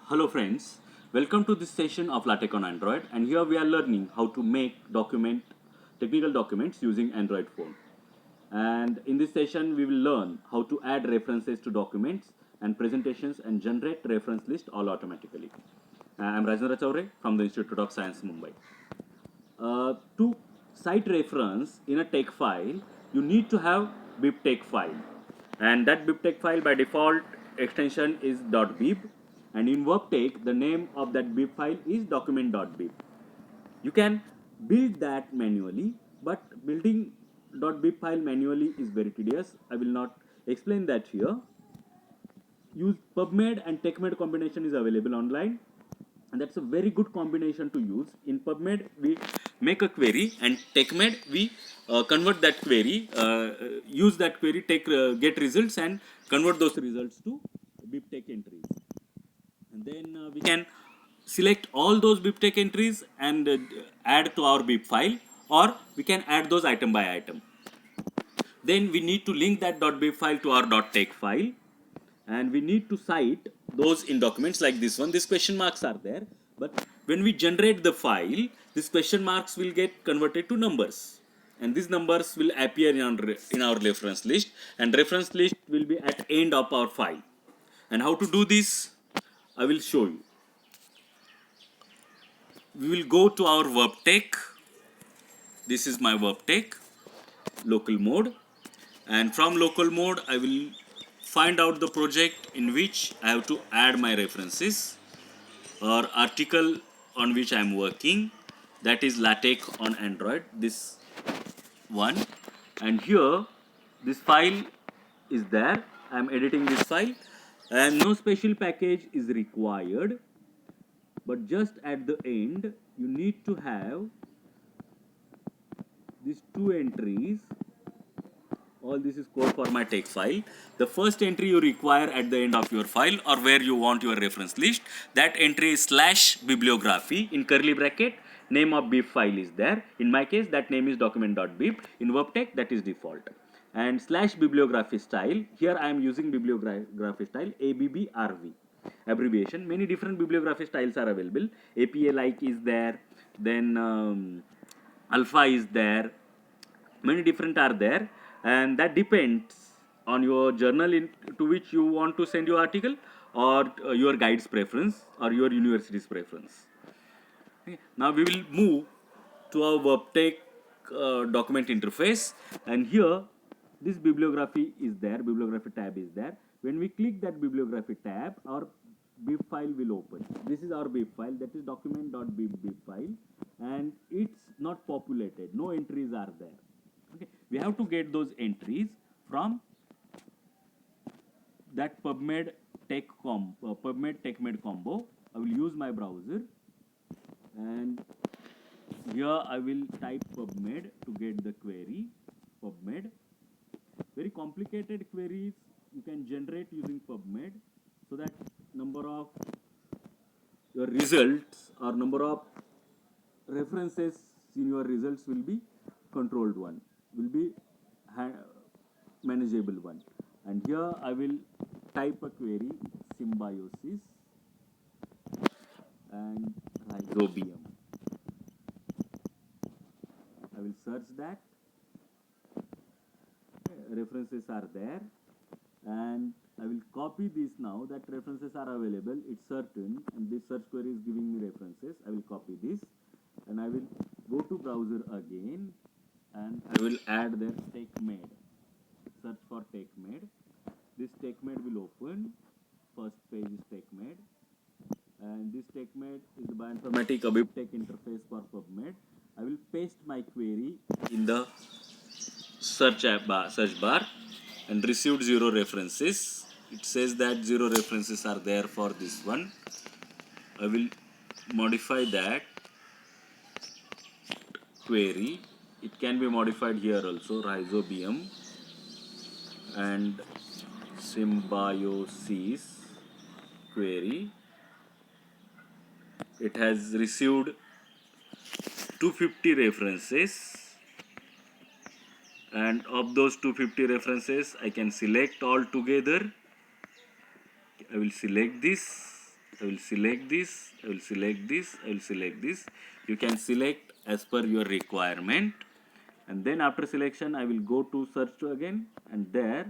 Hello friends, welcome to this session of LaTeX on Android, and here we are learning how to make technical documents using Android phone. And in this session we will learn how to add references to documents and presentations and generate reference list all automatically. I am Rajendra Chaure from the Institute of Science Mumbai. To cite reference in a text file, you need to have bibtex file, and that bibtex file by default extension is .bib, and in WebTex the name of that bib file is document.bib. You can build that manually, but building .bib file manually is very tedious. I will not explain that here. Use PubMed and TechMed combination is available online, and that's a very good combination to use. In PubMed we make a query, and TechMed we convert that query, use that query, take get results and convert those results to bibtex entries, and then we can select all those bibtex entries and add to our bib file, or we can add those item by item. Then we need to link that .bib file to our .tex file, and we need to cite those in documents like this one. These question marks are there, but when we generate the file, these question marks will get converted to numbers, and these numbers will appear in our reference list, and reference list will be at end of our file. And how to do this, I will show you. We will go to our WebTex. This is my WebTex local mode, and from local mode I will find out the project in which I have to add my references or article on which I am working, that is LaTeX on Android, this one. And here this file is there. I am editing this file, and no special package is required, but just at the end you need to have these two entries. All this is code for my text file. The first entry you require at the end of your file or where you want your reference list, that entry is /bibliography in curly bracket. Name of bib file is there. In my case, that name is document.bib. In WebTex, that is default. And /bibliography style, here I am using bibliography style ABBRV abbreviation. Many different bibliography styles are available. APA like is there, then alpha is there, many different are there, and that depends on your journal to which you want to send your article, or your guide's preference or your university's preference. Okay. Now we will move to our WebTex document interface, and here this bibliography is there, bibliography tab is there. When we click that bibliography tab, our bib file will open. This is our bib file, that is document.bib bib file, and it's not populated, no entries are there. Okay, we have to get those entries from that PubMed TechMed combo. I will use my browser, and here I will type PubMed to get the query. PubMed. Very complicated queries you can generate using PubMed, so that number of your results or number of references in your results will be controlled one, will be manageable one. And here I will type a query, symbiosis and rhizobium. I will search that. References are there, and I will copy this. Now that references are available, it's certain, and this search query is giving me references. I will copy this, and I will go to browser again, and I will add there TechMed. Search for TechMed. This TechMed will open. First page is TechMed, and this TechMed is the bioinformatic bibtex interface for PubMed. I will paste my query in the search bar, and received 0 references. It says that 0 references are there for this one. I will modify that query. It can be modified here also, rhizobium and symbiosis query. It has received 250 references, and of those 250 references I can select all together. I will select this, I will select this, I will select this, I will select this. You can select as per your requirement, and then after selection I will go to search again, and there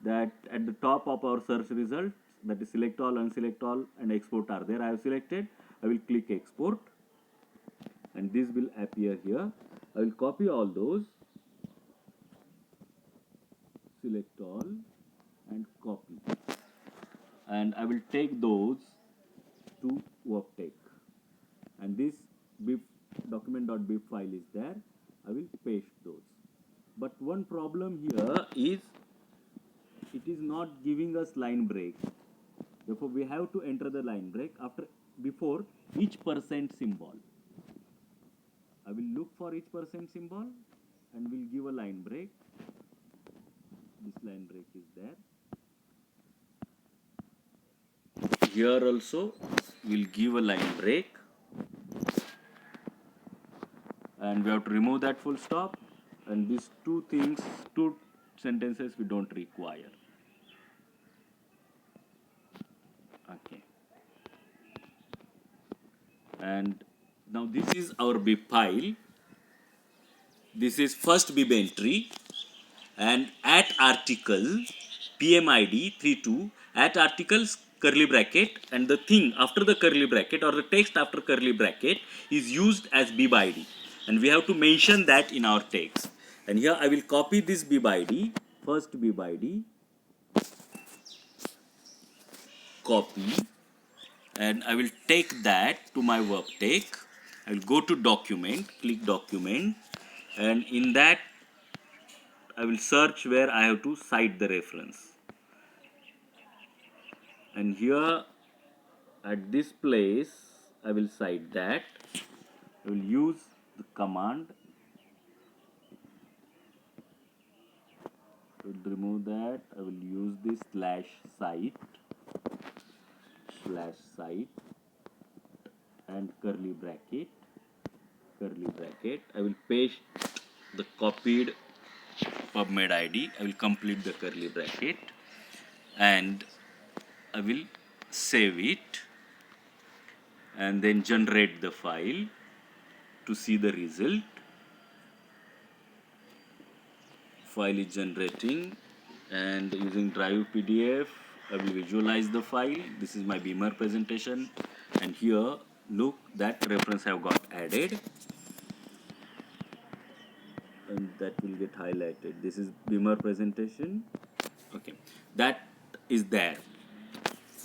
that at the top of our search results, that is select all, unselect all and export are there. I have selected. I will click export, and this will appear here. I will copy all those, select all and copy, and I will take those to worktake, and this bib document.bib file is there. I will paste those, but one problem here is it is not giving us line break. Therefore we have to enter the line break after before each percent symbol. I will look for each percent symbol and will give a line break. This line break is there. Here also we'll give a line break, and we have to remove that full stop, and these two sentences we don't require. Okay. And now this is our bib file. This is first bib entry, and at article PMID 32 at articles curly bracket, and the thing after the curly bracket or the text after curly bracket is used as bib ID, and we have to mention that in our text. And here I will copy this bib ID, first bib ID, copy, and I will take that to my worktake. I will go to document, click document, and in that I will search where I have to cite the reference. And here at this place I will cite that. I will use the command. I will remove that. I will use this /cite and curly bracket. I will paste the copied PubMed ID. I will complete the curly bracket, and I will save it and then generate the file to see the result. File is generating, and using Drive PDF I will visualize the file. This is my Beamer presentation, and here look, that reference have got added, and that will get highlighted. This is Beamer presentation. Okay, that is there.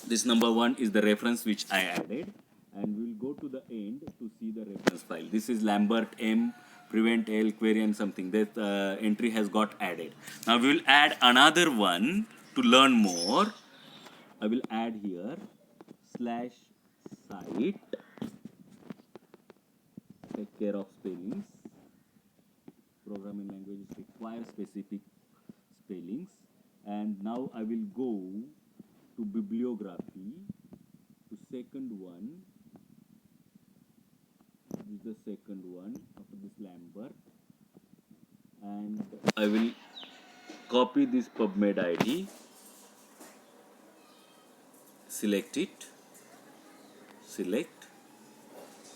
This number 1 is the reference which I added, and we'll go to the end to see the reference file. This is Lambert M prevent L query and something. That entry has got added. Now we will add another one to learn more. I will add here /cite. Take care of spellings. Programming languages require specific spellings. And now I will go to bibliography, to second one. This is the second one after this Lambert, and I will copy this PubMed ID, select it, select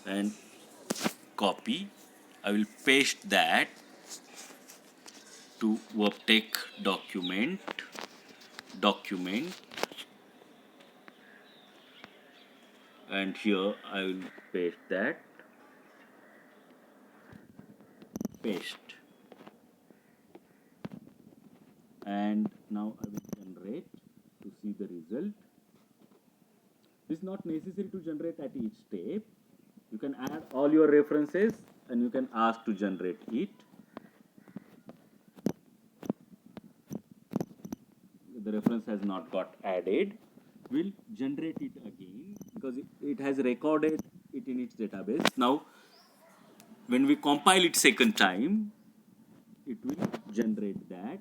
and copy. I will paste that to worktake document, and here I will paste that, paste, and now I will generate to see the result. It is not necessary to generate at each step. You can add all your references and you can ask to generate it. The reference has not got added. We'll generate it again because it has recorded it in its database. Now, when we compile it second time, it will generate that.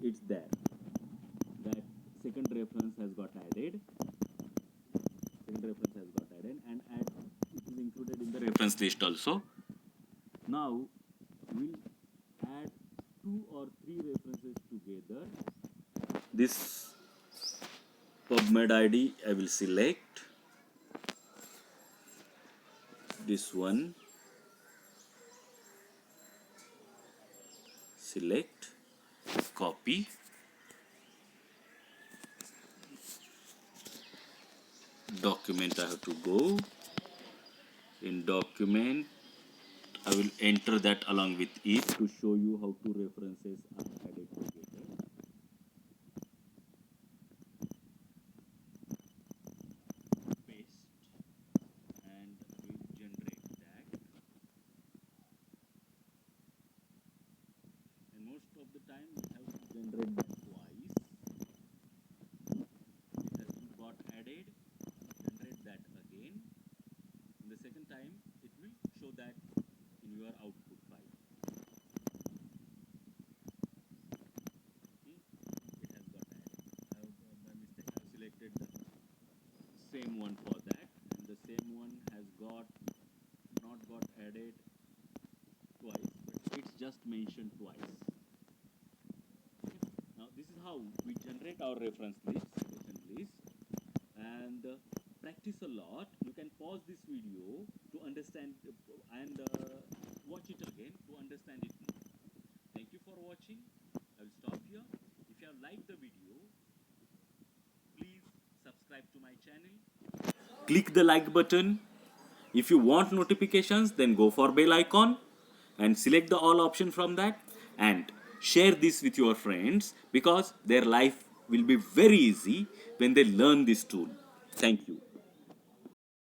It's there. That second reference has got added. And it is included in the reference list also. Now we'll add 2 or 3 references together. This PubMed ID I will select this one, select, copy, document I have to go, in document I will enter that along with it to show you how two references are added together. Paste and we generate that, and most of the time we have to generate that twice. It has got added, generate that again, and the second time it will show that in your output file. Okay, it has got added. I have, by mistake I have selected the same one for that, and the same one has not got added twice, but it's just mentioned twice. Okay. Now this is how we generate our reference list, citation list, and practice a lot. You can pause this video to understand and watch it again to understand it more. Thank you for watching. I will stop here. If you have liked the video, please subscribe to my channel. Click the like button. If you want notifications, then go for bell icon and select the all option from that, and share this with your friends because their life will be very easy when they learn this tool. Thank you.